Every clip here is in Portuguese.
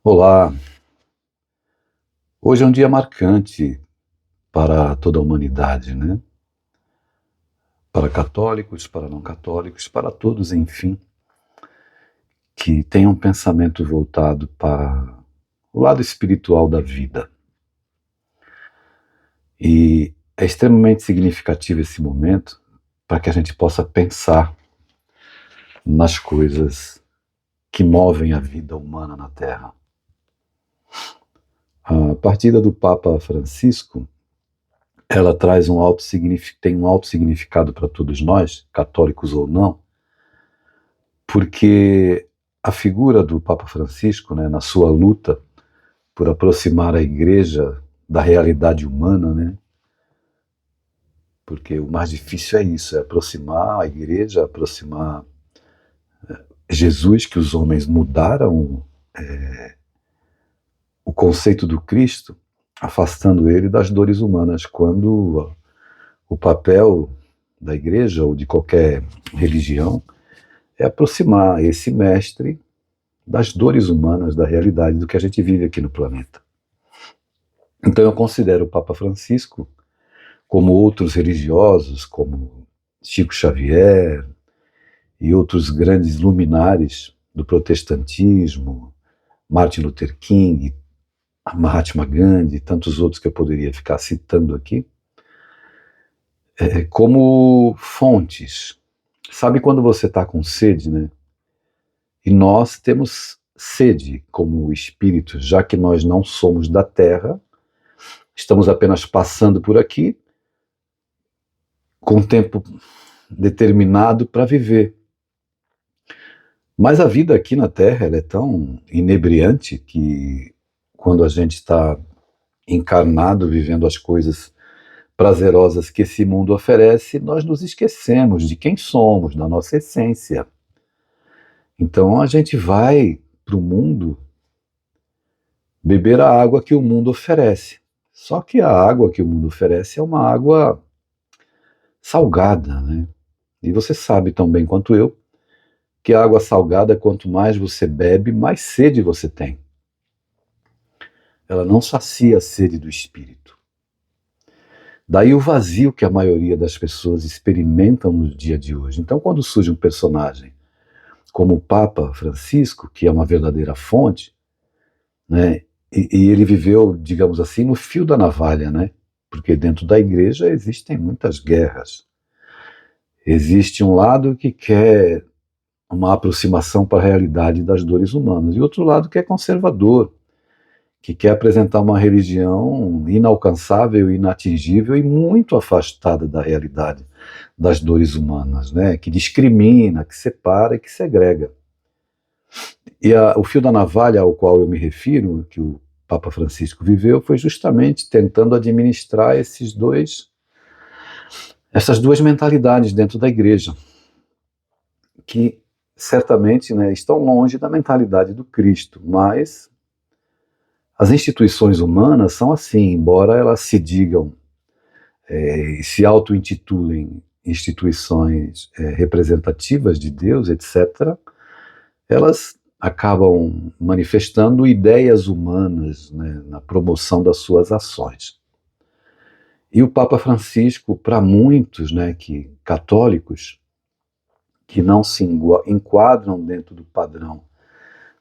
Olá, hoje é um dia marcante para toda a humanidade, né? Para católicos, para não católicos, para todos, enfim, que têm um pensamento voltado para o lado espiritual da vida. E é extremamente significativo esse momento para que a gente possa pensar nas coisas que movem a vida humana na Terra. A partida do Papa Francisco, ela traz tem um alto significado para todos nós, católicos ou não, porque a figura do Papa Francisco, né, na sua luta por aproximar a Igreja da realidade humana, né, porque o mais difícil é isso, é aproximar a Igreja, aproximar Jesus, que os homens mudaram o conceito do Cristo, afastando ele das dores humanas, quando o papel da Igreja ou de qualquer religião é aproximar esse mestre das dores humanas, da realidade do que a gente vive aqui no planeta. Então eu considero o Papa Francisco, como outros religiosos, como Chico Xavier e outros grandes luminares do protestantismo, Martin Luther King, Mahatma Gandhi e tantos outros que eu poderia ficar citando aqui, como fontes. Sabe quando você está com sede, né? E nós temos sede como espíritos, já que nós não somos da Terra, estamos apenas passando por aqui, com tempo determinado para viver. Mas a vida aqui na Terra ela é tão inebriante que quando a gente está encarnado, vivendo as coisas prazerosas que esse mundo oferece, nós nos esquecemos de quem somos, da nossa essência. Então a gente vai para o mundo beber a água que o mundo oferece. Só que a água que o mundo oferece é uma água salgada, né? E você sabe tão bem quanto eu que a água salgada, quanto mais você bebe, mais sede você tem. Ela não sacia a sede do espírito. Daí o vazio que a maioria das pessoas experimentam no dia de hoje. Então, quando surge um personagem como o Papa Francisco, que é uma verdadeira fonte, né, e ele viveu, digamos assim, no fio da navalha, né? Porque dentro da igreja existem muitas guerras. Existe um lado que quer uma aproximação para a realidade das dores humanas, e outro lado que é conservador, que quer apresentar uma religião inalcançável, inatingível e muito afastada da realidade das dores humanas, né? Que discrimina, que separa e que segrega. E o fio da navalha ao qual eu me refiro, que o Papa Francisco viveu, foi justamente tentando administrar essas duas mentalidades dentro da igreja, que certamente, né, estão longe da mentalidade do Cristo, mas as instituições humanas são assim, embora elas se digam e se auto-intitulem instituições representativas de Deus, etc., elas acabam manifestando ideias humanas, né, na promoção das suas ações. E o Papa Francisco, para muitos, né, católicos, que não se enquadram dentro do padrão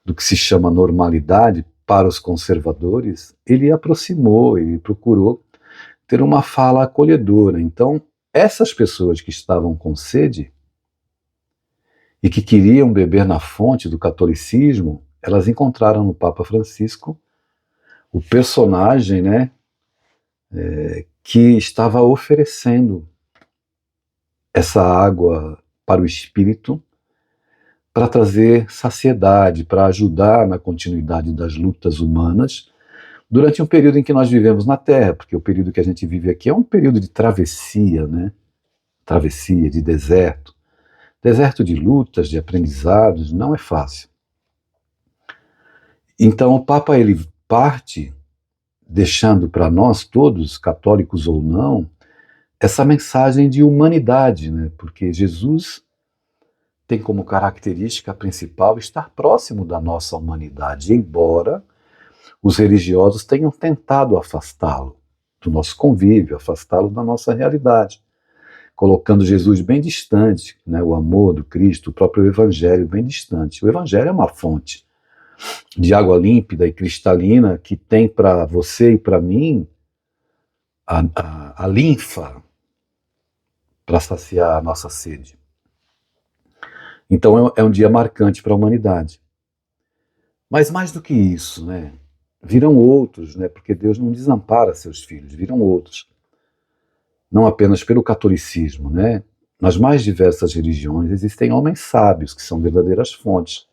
do que se chama normalidade, para os conservadores, ele aproximou, ele procurou ter uma fala acolhedora. Então, essas pessoas que estavam com sede e que queriam beber na fonte do catolicismo, elas encontraram no Papa Francisco o personagem, né, que estava oferecendo essa água para o espírito, para trazer saciedade, para ajudar na continuidade das lutas humanas durante um período em que nós vivemos na Terra, porque o período que a gente vive aqui é um período de travessia, né? Travessia, de deserto. Deserto de lutas, de aprendizados, não é fácil. Então o Papa ele parte deixando para nós todos, católicos ou não, essa mensagem de humanidade, né? Porque Jesus tem como característica principal estar próximo da nossa humanidade, embora os religiosos tenham tentado afastá-lo do nosso convívio, afastá-lo da nossa realidade, colocando Jesus bem distante, né, o amor do Cristo, o próprio Evangelho bem distante. O Evangelho é uma fonte de água límpida e cristalina que tem para você e para mim a linfa para saciar a nossa sede. Então é um dia marcante para a humanidade. Mas mais do que isso, né? Virão outros, né? Porque Deus não desampara seus filhos, virão outros. Não apenas pelo catolicismo, né? Nas mais diversas religiões existem homens sábios que são verdadeiras fontes.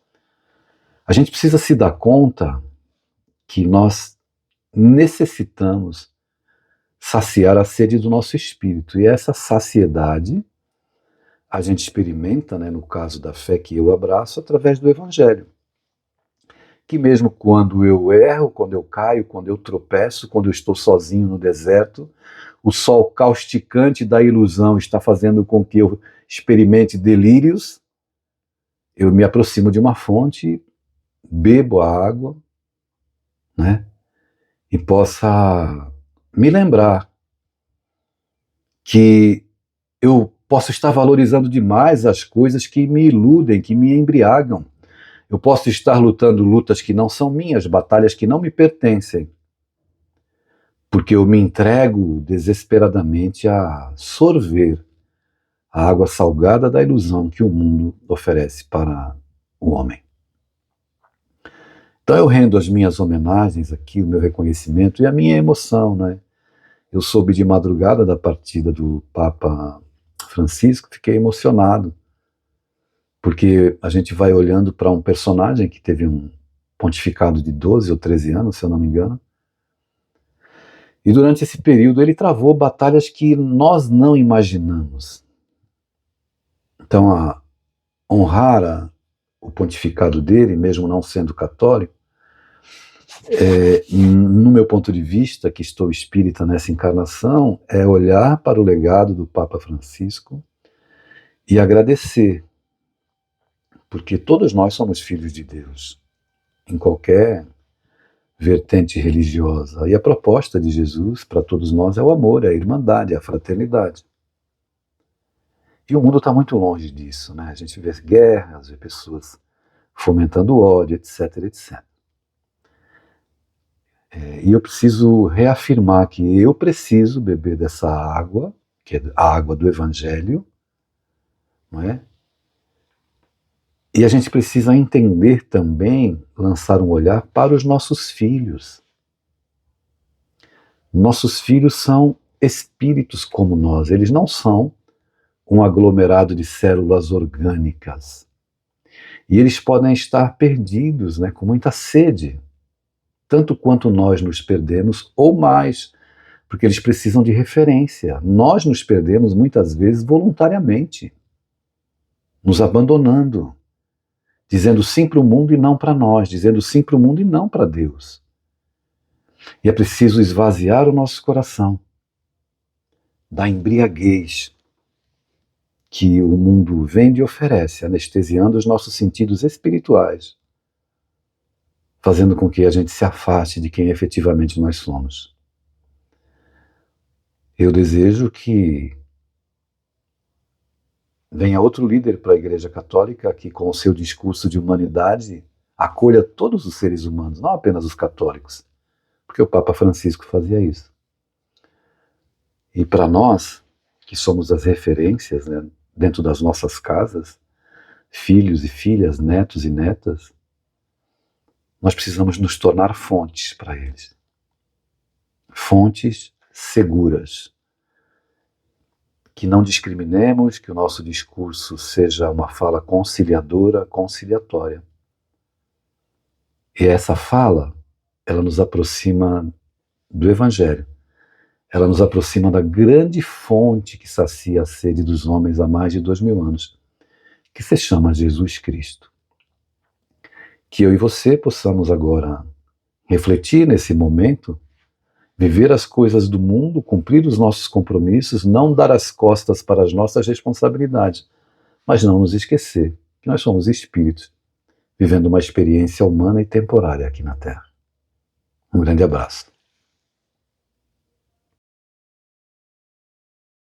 A gente precisa se dar conta que nós necessitamos saciar a sede do nosso espírito. E essa saciedade a gente experimenta, né, no caso da fé que eu abraço, através do Evangelho. Que mesmo quando eu erro, quando eu caio, quando eu tropeço, quando eu estou sozinho no deserto, o sol causticante da ilusão está fazendo com que eu experimente delírios, eu me aproximo de uma fonte, bebo a água, né, e possa me lembrar que eu posso estar valorizando demais as coisas que me iludem, que me embriagam. Eu posso estar lutando lutas que não são minhas, batalhas que não me pertencem, porque eu me entrego desesperadamente a sorver a água salgada da ilusão que o mundo oferece para o homem. Então eu rendo as minhas homenagens aqui, o meu reconhecimento e a minha emoção, né? Eu soube de madrugada da partida do Papa Francisco, fiquei emocionado, porque a gente vai olhando para um personagem que teve um pontificado de 12 ou 13 anos, se eu não me engano, e durante esse período ele travou batalhas que nós não imaginamos. Então, honrar o pontificado dele, mesmo não sendo católico, no meu ponto de vista, que estou espírita nessa encarnação, é olhar para o legado do Papa Francisco e agradecer, porque todos nós somos filhos de Deus, em qualquer vertente religiosa. E a proposta de Jesus para todos nós é o amor, é a irmandade, é a fraternidade. E o mundo está muito longe disso, né? A gente vê guerras, vê pessoas fomentando ódio, etc, etc. E eu preciso reafirmar que eu preciso beber dessa água, que é a água do Evangelho, não é? E a gente precisa entender também, lançar um olhar para os nossos filhos. Nossos filhos são espíritos como nós, eles não são um aglomerado de células orgânicas. E eles podem estar perdidos, né, com muita sede, tanto quanto nós nos perdemos, ou mais, porque eles precisam de referência. Nós nos perdemos muitas vezes voluntariamente, nos abandonando, dizendo sim para o mundo e não para nós, dizendo sim para o mundo e não para Deus. E é preciso esvaziar o nosso coração da embriaguez que o mundo vende e oferece, anestesiando os nossos sentidos espirituais, fazendo com que a gente se afaste de quem efetivamente nós somos. Eu desejo que venha outro líder para a Igreja Católica que, com o seu discurso de humanidade, acolha todos os seres humanos, não apenas os católicos, porque o Papa Francisco fazia isso. E para nós, que somos as referências, né, dentro das nossas casas, filhos e filhas, netos e netas, nós precisamos nos tornar fontes para eles. Fontes seguras. Que não discriminemos, que o nosso discurso seja uma fala conciliadora, conciliatória. E essa fala, ela nos aproxima do Evangelho. Ela nos aproxima da grande fonte que sacia a sede dos homens há mais de 2000 anos, que se chama Jesus Cristo. Que eu e você possamos agora refletir nesse momento, viver as coisas do mundo, cumprir os nossos compromissos, não dar as costas para as nossas responsabilidades, mas não nos esquecer que nós somos espíritos, vivendo uma experiência humana e temporária aqui na Terra. Um grande abraço.